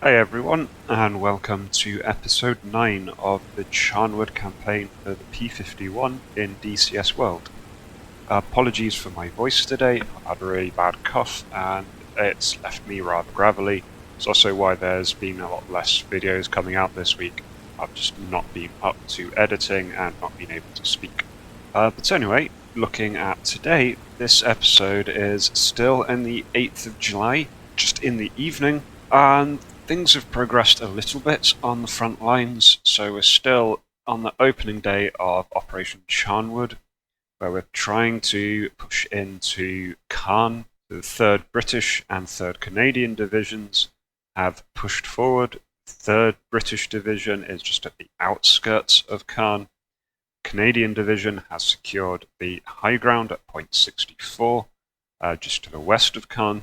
Hi everyone, and welcome to episode 9 of the Charnwood campaign for the P51 in DCS World. Apologies for my voice today. I've had a really bad cough and it's left me rather gravelly. It's also why there's been a lot less videos coming out this week. I've just not been up to editing and not been able to speak. But anyway, looking at today, this episode is still in the 8th of July, just in the evening, and things have progressed a little bit on the front lines, so we're still on the opening day of Operation Charnwood, where we're trying to push into Caen. The 3rd British and 3rd Canadian divisions have pushed forward. The 3rd British division is just at the outskirts of Caen. Canadian division has secured the high ground at point 64, just to the west of Caen.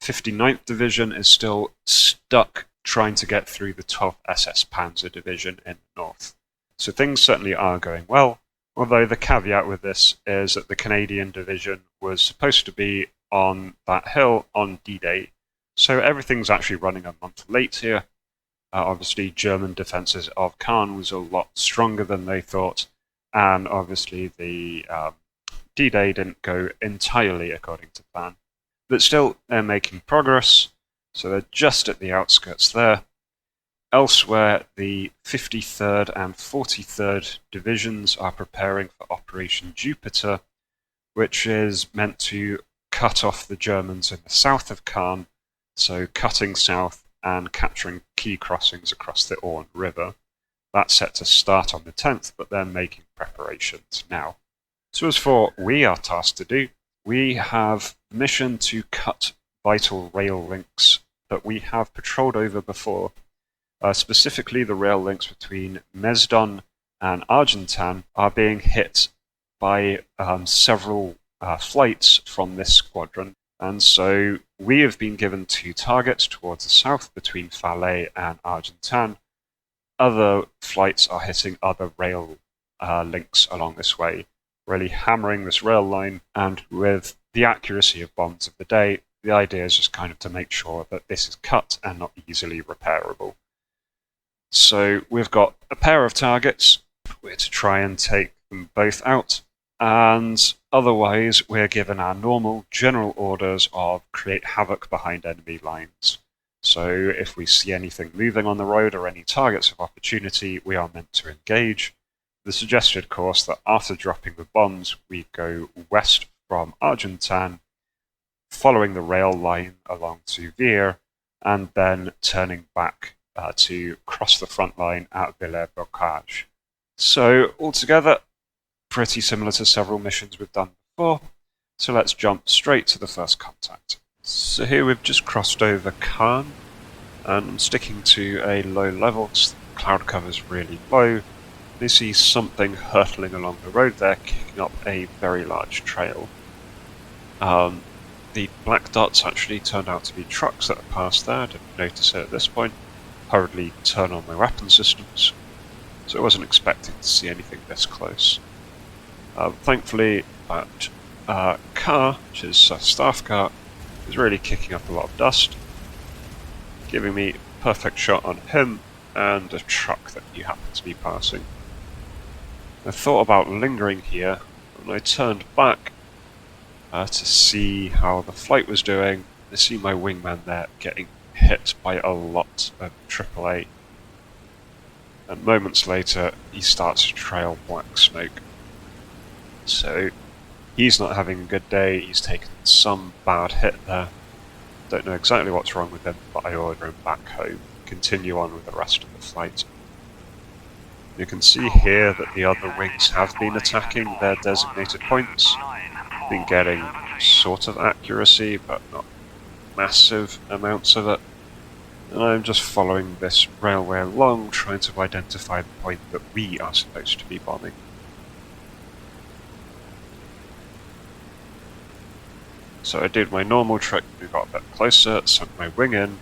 59th Division is still stuck trying to get through the 12th SS Panzer Division in the north. So things certainly are going well, although the caveat with this is that the Canadian Division was supposed to be on that hill on D-Day, so everything's actually running a month late here. Obviously, German defences of Caen was a lot stronger than they thought, and obviously the D-Day didn't go entirely according to plan. But still, they're making progress, so they're just at the outskirts there. Elsewhere, the 53rd and 43rd Divisions are preparing for Operation Jupiter, which is meant to cut off the Germans in the south of Caen, so cutting south and capturing key crossings across the Orne River. That's set to start on the 10th, but they're making preparations now. So as for what we are tasked to do, we have a mission to cut vital rail links that we have patrolled over before. Specifically, the rail links between Mesdon and Argentan are being hit by several flights from this squadron. And so we have been given 2 targets towards the south between Falaise and Argentan. Other flights are hitting other rail links along this way, really hammering this rail line, and with the accuracy of bombs of the day, the idea is just kind of to make sure that this is cut and not easily repairable. So we've got a pair of targets. We're to try and take them both out, and otherwise we're given our normal general orders of create havoc behind enemy lines. So if we see anything moving on the road or any targets of opportunity, we are meant to engage. The suggested course that after dropping the bombs, we go west from Argentan, following the rail line along to Vire, and then turning back to cross the front line at Villers-Bocage. So altogether, pretty similar to several missions we've done before. So let's jump straight to the first contact. So here we've just crossed over Caen, and I'm sticking to a low level because the cloud cover's really low. You see something hurtling along the road there, kicking up a very large trail. The black dots actually turned out to be trucks that had passed there. I didn't notice it at this point. Hurriedly turn on my weapon systems, so I wasn't expecting to see anything this close. Thankfully, that car, which is a staff car, is really kicking up a lot of dust, giving me a perfect shot on him and a truck that he happened to be passing. I thought about lingering here, and I turned back to see how the flight was doing. I see my wingman there getting hit by a lot of AAA. And moments later, he starts to trail black smoke. So he's not having a good day, he's taken some bad hit there. Don't know exactly what's wrong with him, but I order him back home, continue on with the rest of the flight. You can see here that the other wings have been attacking their designated points, been getting sort of accuracy, but not massive amounts of it. And I'm just following this railway along, trying to identify the point that we are supposed to be bombing. So I did my normal trick, we got a bit closer, sunk my wing in,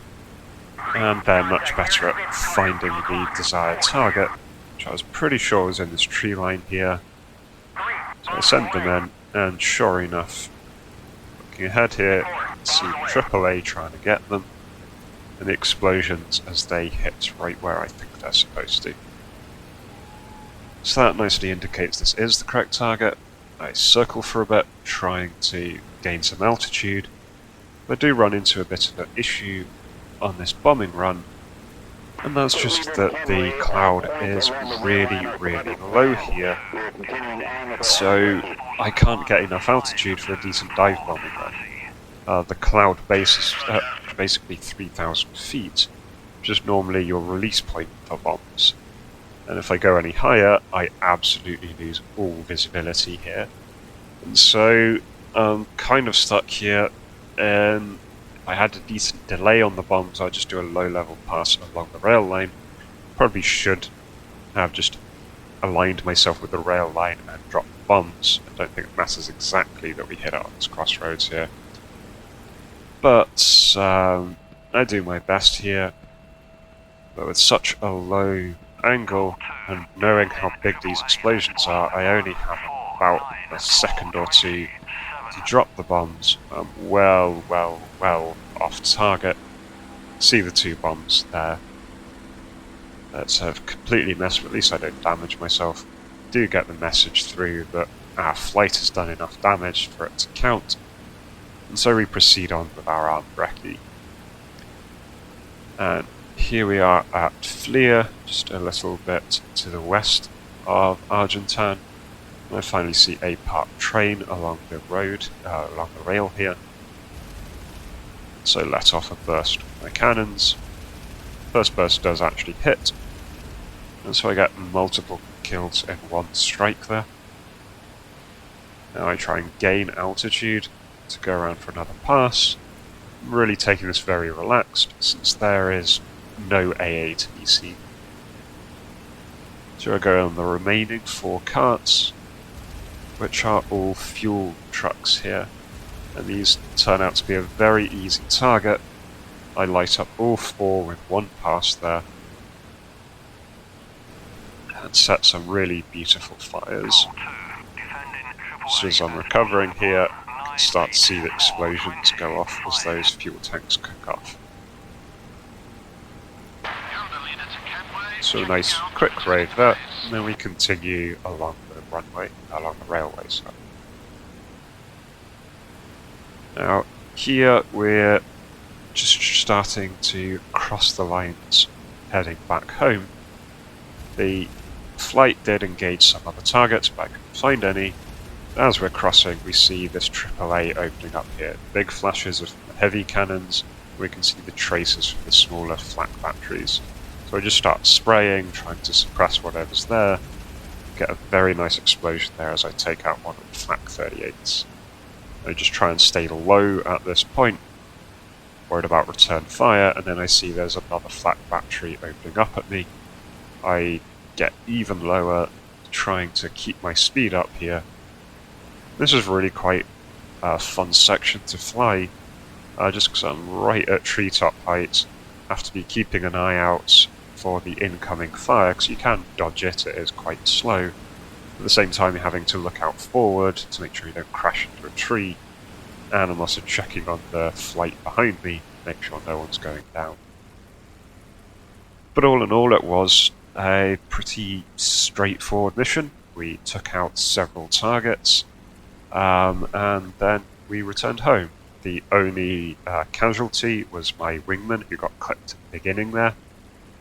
and they're much better at finding the desired target, which I was pretty sure was in this tree line here. So I sent them in, and sure enough, looking ahead here, you can see AAA trying to get them. and the explosions as they hit right where I think they're supposed to. So that nicely indicates this is the correct target. I circle for a bit, trying to gain some altitude. I do run into a bit of an issue on this bombing run, and that's just that the cloud is really, really low here, so I can't get enough altitude for a decent dive bombing run. The cloud base is basically 3,000 feet, which is normally your release point for bombs. And if I go any higher, I absolutely lose all visibility here. And so I'm kind of stuck here, and if I had a decent delay on the bombs, I'd just do a low-level pass along the rail line. Probably should have just aligned myself with the rail line and dropped the bombs. I don't think it matters exactly that we hit it on this crossroads here. But I do my best here, but with such a low angle and knowing how big these explosions are, I only have about a second or two to drop the bombs. I'm well off target. See the two bombs there. That's completely messed, but at least I don't damage myself. Do get the message through that our flight has done enough damage for it to count, and so we proceed on with our armed recce. And here we are at Fleer, just a little bit to the west of Argentan. And I finally see a parked train along the road, along the rail here. So let off a burst with my cannons. First burst does actually hit, and so I get multiple kills in one strike there. Now I try and gain altitude to go around for another pass. I'm really taking this very relaxed, since there is no AA to be seen. So I go on the remaining 4 carts, which are all fuel trucks here, and these turn out to be a very easy target. I light up all 4 with one pass there, and set some really beautiful fires. So as I'm recovering here, I can start to see the explosions go off as those fuel tanks cook off. So a nice quick raid there, and then we continue along the runway, along the railway side. Now here we're just starting to cross the lines heading back home. The flight did engage some other targets, but I couldn't find any. As we're crossing, we see this AAA opening up here. Big flashes of heavy cannons. We can see the traces from the smaller flak batteries. So I just start spraying, trying to suppress whatever's there. Get a very nice explosion there as I take out one of the flak 38s. I just try and stay low at this point, worried about return fire, and then I see there's another flak battery opening up at me. I get even lower, trying to keep my speed up here. This is really quite a fun section to fly, just because I'm right at treetop height. Have to be keeping an eye out for the incoming fire, because you can dodge it, it is quite slow. At the same time, you're having to look out forward to make sure you don't crash into a tree, and I'm also checking on the flight behind me, make sure no one's going down. But all in all, it was a pretty straightforward mission. We took out several targets, and then we returned home. The only casualty was my wingman, who got clipped at the beginning there,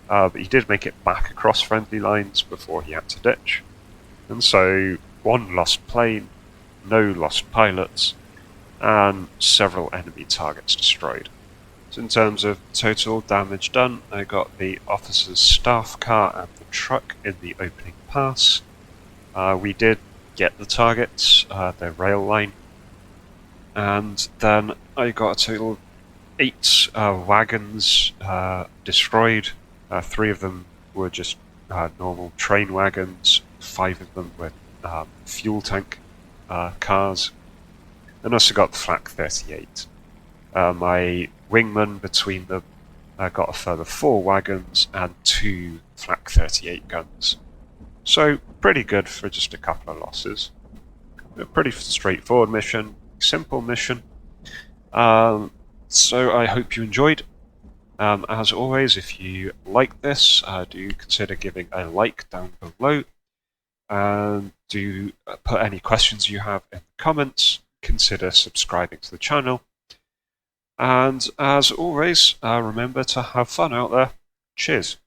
but he did make it back across friendly lines before he had to ditch. And so, 1 lost plane, no lost pilots, and several enemy targets destroyed. So in terms of total damage done, I got the officer's staff car and the truck in the opening pass. We did get the targets, the rail line, and then I got a total of 8 wagons destroyed. 3 of them were just normal train wagons, 5 of them were fuel tank cars, and also got the flak 38. My wingman between them got a further 4 wagons and 2 flak 38 guns. So pretty good for just a couple of losses. A pretty straightforward mission, simple mission. So I hope you enjoyed. As always, if you like this, do consider giving a like down below, and do put any questions you have in the comments. Consider subscribing to the channel, and as always, remember to have fun out there. Cheers.